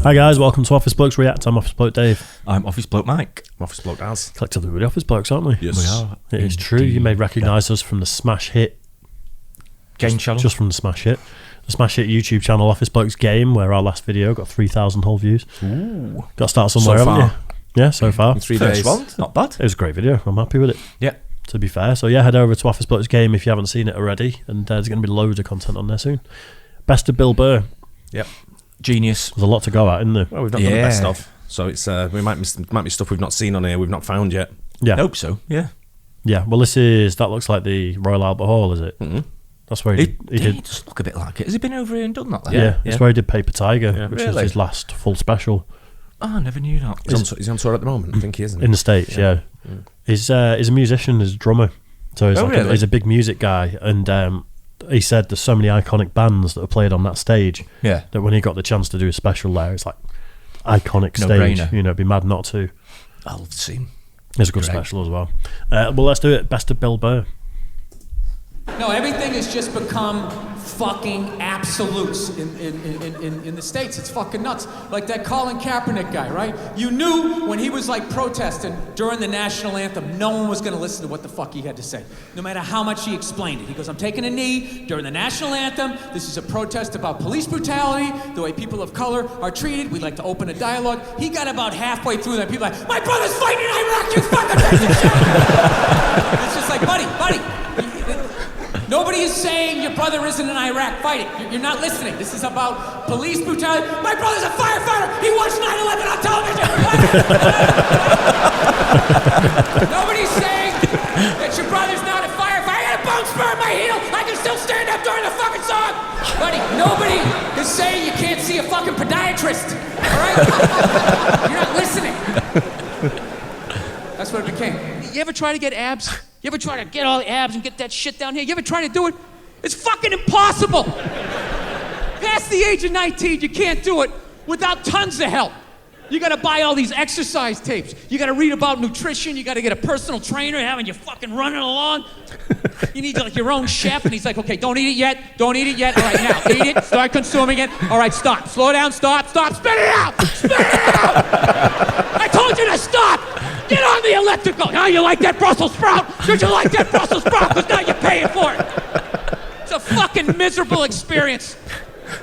Hi guys, welcome to Office Blokes React. I'm Office Bloke Dave. I'm Office Bloke Mike. I'm Office Bloke Daz. Collectively we're the Office Blokes, aren't we? Yes. We are. It is true. You may recognise us from the smash hit Game channel. Just from the smash hit. The smash hit YouTube channel Office Blokes Game, where our last video got 3,000 whole views. Ooh. Got to start somewhere, haven't you? Yeah, so far. In 3 days. One, not bad. It was a great video. I'm happy with it. Yeah. To be fair. So yeah, head over to Office Blokes Game if you haven't seen it already, and there's going to be loads of content on there soon. Best of Bill Burr. Yep. Genius. There's a lot to go at, isn't there? Well, we've not done the best of, so it's we might be stuff we've not seen on here, we've not found yet. Yeah. I hope so. Yeah. Yeah. Well, that looks like the Royal Albert Hall, is it? Mm-hmm. That's where he did. It does look a bit like it. Has he been over here and done that? Then? Yeah. That's where he did Paper Tiger, which Really? was his last full special. Oh, I never knew that. He's on tour at the moment. I think he is, isn't he? In the States, yeah. He's a musician, he's a drummer, so he's he's a big music guy, and he said there's so many iconic bands that are played on that stage. Yeah. That when he got the chance to do a special there, it's like iconic No stage. brainer. You know, it'd be mad not to. I'll see him. It's a good special as well. Well, let's do it. Best of Bill Burr. No, everything has just become fucking absolutes in the States. It's fucking nuts. Like that Colin Kaepernick guy, right? You knew when he was like protesting during the national anthem, no one was gonna listen to what the fuck he had to say. No matter how much he explained it. He goes, I'm taking a knee during the national anthem. This is a protest about police brutality, the way people of color are treated. We'd like to open a dialogue. He got about halfway through that. People are like, my brother's fighting in Iraq, you fucking piece of shit. It's just like, buddy. Nobody is saying your brother isn't in Iraq fighting. You're not listening. This is about police brutality. My brother's a firefighter. He watched 9/11 on television. Nobody's saying that your brother's not a firefighter. I got a bone spur in my heel. I can still stand up during the fucking song. Buddy, nobody is saying you can't see a fucking podiatrist. All right? You're not listening. That's what it became. You ever try to get abs? You ever try to get all the abs and get that shit down here? You ever try to do it? It's fucking impossible. Past the age of 19, you can't do it without tons of help. You gotta buy all these exercise tapes. You gotta read about nutrition. You gotta get a personal trainer having you fucking running along. You need like your own chef, and he's like, okay, don't eat it yet. Don't eat it yet. All right, now, eat it. Start consuming it. All right, stop. Slow down, stop. Spit it out. Spit it out. I told you to stop. Get on the elliptical. Now you like that Brussels sprout? Did you like that Brussels sprout? Because now you're paying for it. It's a fucking miserable experience.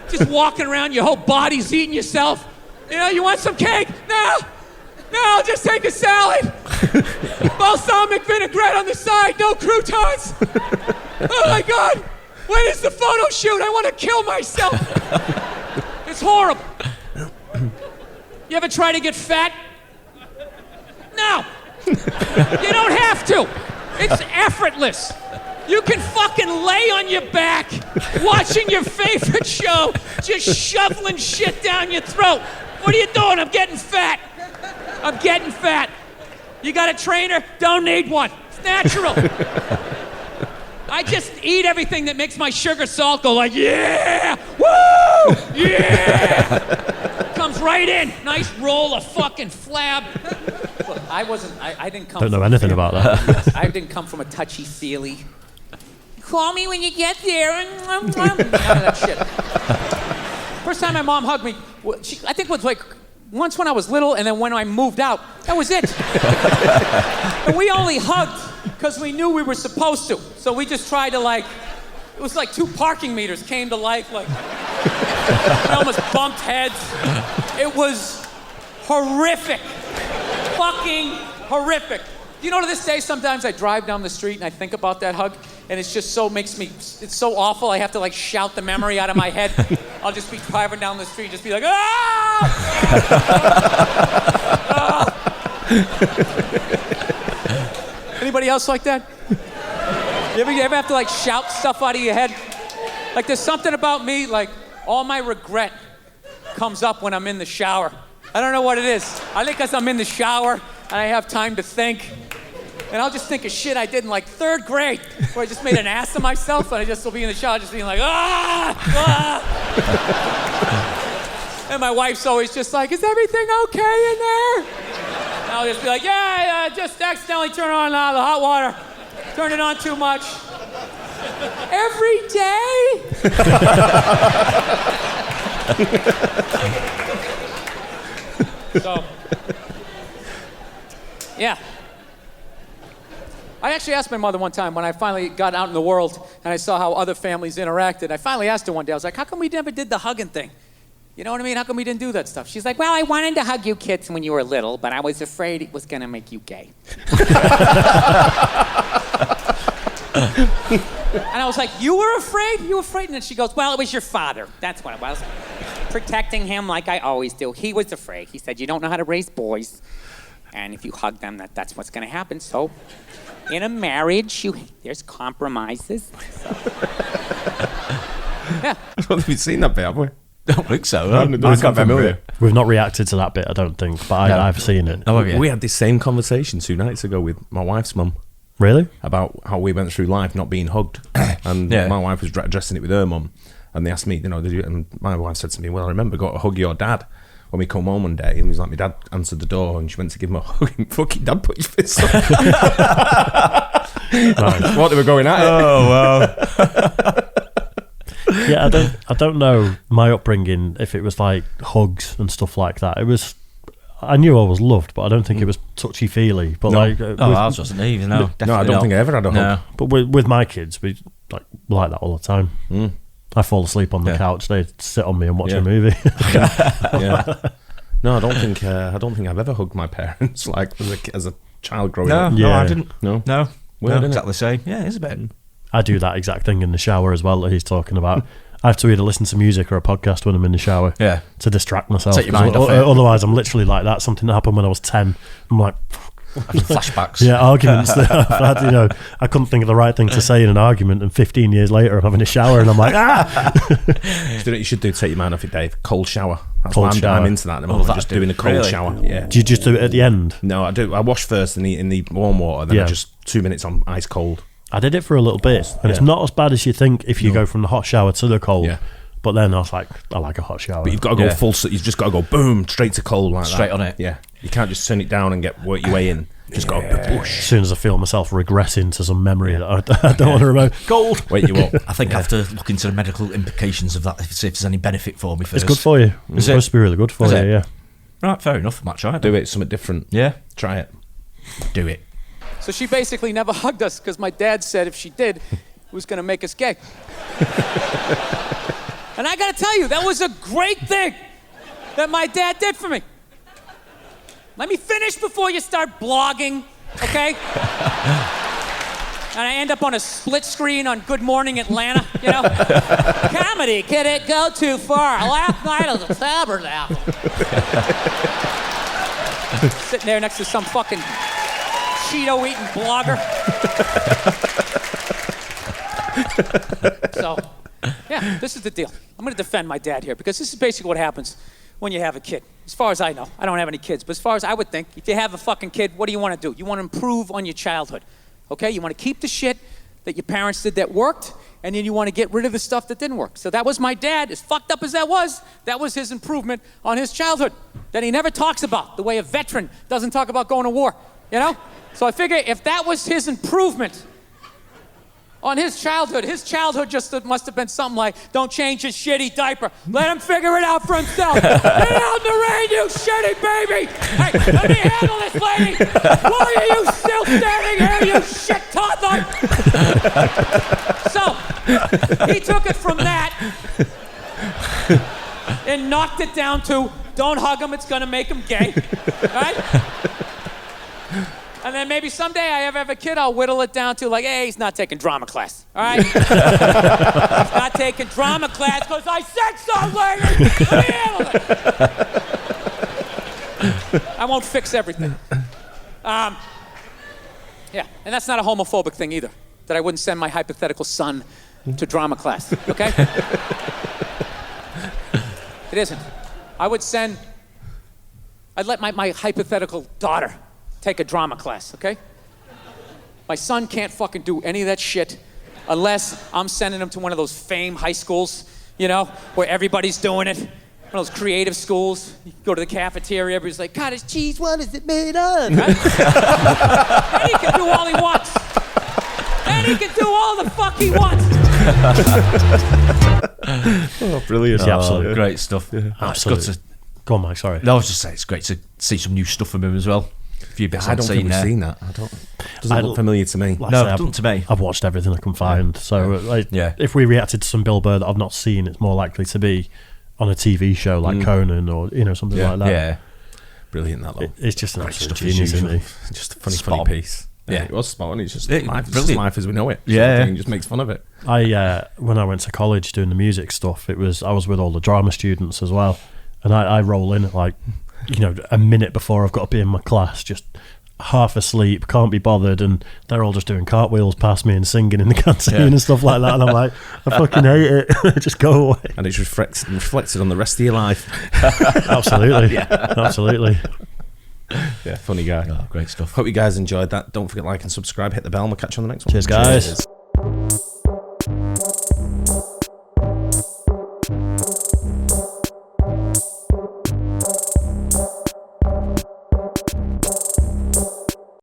Just walking around, your whole body's eating yourself. You know, you want some cake? No, just take a salad. Balsamic vinaigrette on the side, no croutons. Oh my God, when is the photo shoot? I want to kill myself. It's horrible. You ever try to get fat? No, you don't have to. It's effortless. You can fucking lay on your back, watching your favorite show, just shoveling shit down your throat. What are you doing? I'm getting fat. You got a trainer? Don't need one. It's natural. I just eat everything that makes my sugar salt go like, yeah, woo, yeah. Comes right in. Nice roll of fucking flab. Look, I didn't come. Don't know anything about that. I didn't come from a touchy-feely. Call me when you get there. None of that shit. First time my mom hugged me, I think it was like once when I was little, and then when I moved out, that was it. And we only hugged because we knew we were supposed to. So we just tried to it was like 2 parking meters came to life, I almost bumped heads. It was horrific. Fucking horrific. You know, to this day, sometimes I drive down the street and I think about that hug, and it's just it's so awful, I have to shout the memory out of my head. I'll just be driving down the street, just be like, ah! Anybody else like that? You ever have to shout stuff out of your head? There's something about me, all my regret comes up when I'm in the shower. I don't know what it is. I think because I'm in the shower and I have time to think. And I'll just think of shit I did in 3rd grade, where I just made an ass of myself, and I just will be in the shower just being like, ah! And my wife's always just like, is everything okay in there? And I'll just be like, yeah, just accidentally turn on the hot water. Turn it on too much. Every day? So, yeah. I actually asked my mother one time when I finally got out in the world and I saw how other families interacted. I finally asked her one day, I was like, how come we never did the hugging thing? You know what I mean? How come we didn't do that stuff? She's like, well, I wanted to hug you kids when you were little, but I was afraid it was going to make you gay. And I was like, you were afraid? You were afraid? And then she goes, well, it was your father. That's what it was. Protecting him like I always do. He was afraid. He said, you don't know how to raise boys. And if you hug them, that's what's going to happen. So in a marriage, there's compromises. So. Yeah. I don't think we've seen that bit, have we? I don't think so. I can't remember. We've not reacted to that bit, I don't think, but I've seen it. Oh, have you? We had this same conversation 2 nights ago with my wife's mum. Really? About how we went through life not being hugged. And my wife was addressing it with her mum. And they asked me, and my wife said to me, well, I remember got to hug your dad when we come home one day. And he was like, my dad answered the door and she went to give him a hug. And fucking dad put his fist up. Nice. What, they were going at it? Oh, wow. Yeah, I don't know my upbringing, if it was like hugs and stuff like that. I knew I was loved, but I don't think it was touchy-feely. But ours wasn't either, no. No, I don't think I ever had a hug. But with my kids, we like that all the time. I fall asleep on the couch, they sit on me and watch a movie. Yeah. No, I don't think I've ever hugged my parents like as a child growing up. No, I didn't. No. Weird, exactly the same. Yeah, it is a bit. I do that exact thing in the shower as well that he's talking about. I have to either listen to music or a podcast when I'm in the shower to distract myself. Take your mind off it. Otherwise, I'm literally like that. Something that happened when I was 10. I'm like... flashbacks. Yeah, arguments. I couldn't think of the right thing to say in an argument, and 15 years later I'm having a shower and I'm like, You should do take your mind off it, Dave. Cold shower. I'm into that at the Oh, moment. Just doing a cold shower. Yeah. Do you just do it at the end? No, I do. I wash first in the warm water, then I just 2 minutes on ice cold. I did it for a little bit, and it's not as bad as you think if you go from the hot shower to the cold. Yeah. But then I was like, I like a hot shower. But you've got to go full. You've just got to go boom straight to cold like straight that. On it. Yeah. You can't just turn it down and work your way in. Just got to push. As soon as I feel myself regressing to some memory that I don't want to remember. Cold. Wake you up. I think I have to look into the medical implications of that, see if there's any benefit for me first. It's good for you. It's supposed to be really good for you, yeah. Right, fair enough. Might try it. Do it, something different. Yeah. Try it. Do it. So she basically never hugged us because my dad said if she did, it was going to make us gay. And I got to tell you, that was a great thing that my dad did for me. Let me finish before you start blogging, okay? And I end up on a split screen on Good Morning Atlanta, you know? Comedy, can it go too far? Last night at the Tabernacle. Sitting there next to some fucking Cheeto-eating blogger. So, yeah, this is the deal. I'm going to defend my dad here because this is basically what happens when you have a kid. As far as I know, I don't have any kids, but as far as I would think, if you have a fucking kid, what do you want to do? You want to improve on your childhood, okay? You want to keep the shit that your parents did that worked, and then you want to get rid of the stuff that didn't work. So that was my dad, as fucked up as that was his improvement on his childhood that he never talks about, the way a veteran doesn't talk about going to war, you know? So I figure if that was his improvement on his childhood just must have been something like, don't change his shitty diaper. Let him figure it out for himself. Get out in the rain, you shitty baby. Hey, let me handle this, lady. Why are you still standing here, you shit toddler? So, he took it from that and knocked it down to, don't hug him, it's gonna make him gay, right? And then maybe someday I have a kid, I'll whittle it down to like, hey, he's not taking drama class, all right? He's not taking drama class because I said so, lady! Let me handle it! I won't fix everything. Yeah, and that's not a homophobic thing either, that I wouldn't send my hypothetical son to drama class, okay? It isn't. I'd let my hypothetical daughter take a drama class, okay? My son can't fucking do any of that shit unless I'm sending him to one of those fame high schools, you know, where everybody's doing it. One of those creative schools. You go to the cafeteria, everybody's like, cottage cheese, what is it made of? Right? And he can do all he wants. And he can do all the fuck he wants. Oh, brilliant. Yeah, absolutely. Great stuff. Yeah. Absolutely. It's good to Go on, Mike. Sorry. No, I was just saying it's great to see some new stuff from him as well. A few bits I don't think we've there. seen that. Doesn't look familiar to me. Like No, I say, it doesn't to me. I've watched everything I can find. So if we reacted to some Bill Burr that I've not seen, it's more likely to be on a TV show like Conan or something like that. Yeah. Brilliant, that though. It's just an Great absolute stuff as genius, isn't usual. he? Just a funny Spot. piece. Yeah. It was spot on. It's just Brilliant. life as we know it. Yeah. He just makes fun of it. When I went to college doing the music stuff, I was with all the drama students as well, and I roll in at like, a minute before I've got to be in my class, just half asleep, can't be bothered, and they're all just doing cartwheels past me and singing in the canteen and stuff like that, and I'm like, I fucking hate it. Just go away. And it's reflected on the rest of your life. Absolutely. Absolutely. Yeah, funny guy. Oh, great stuff. Hope you guys enjoyed that. Don't forget to like and subscribe, hit the bell, and we'll catch you on the next one. Cheers, guys.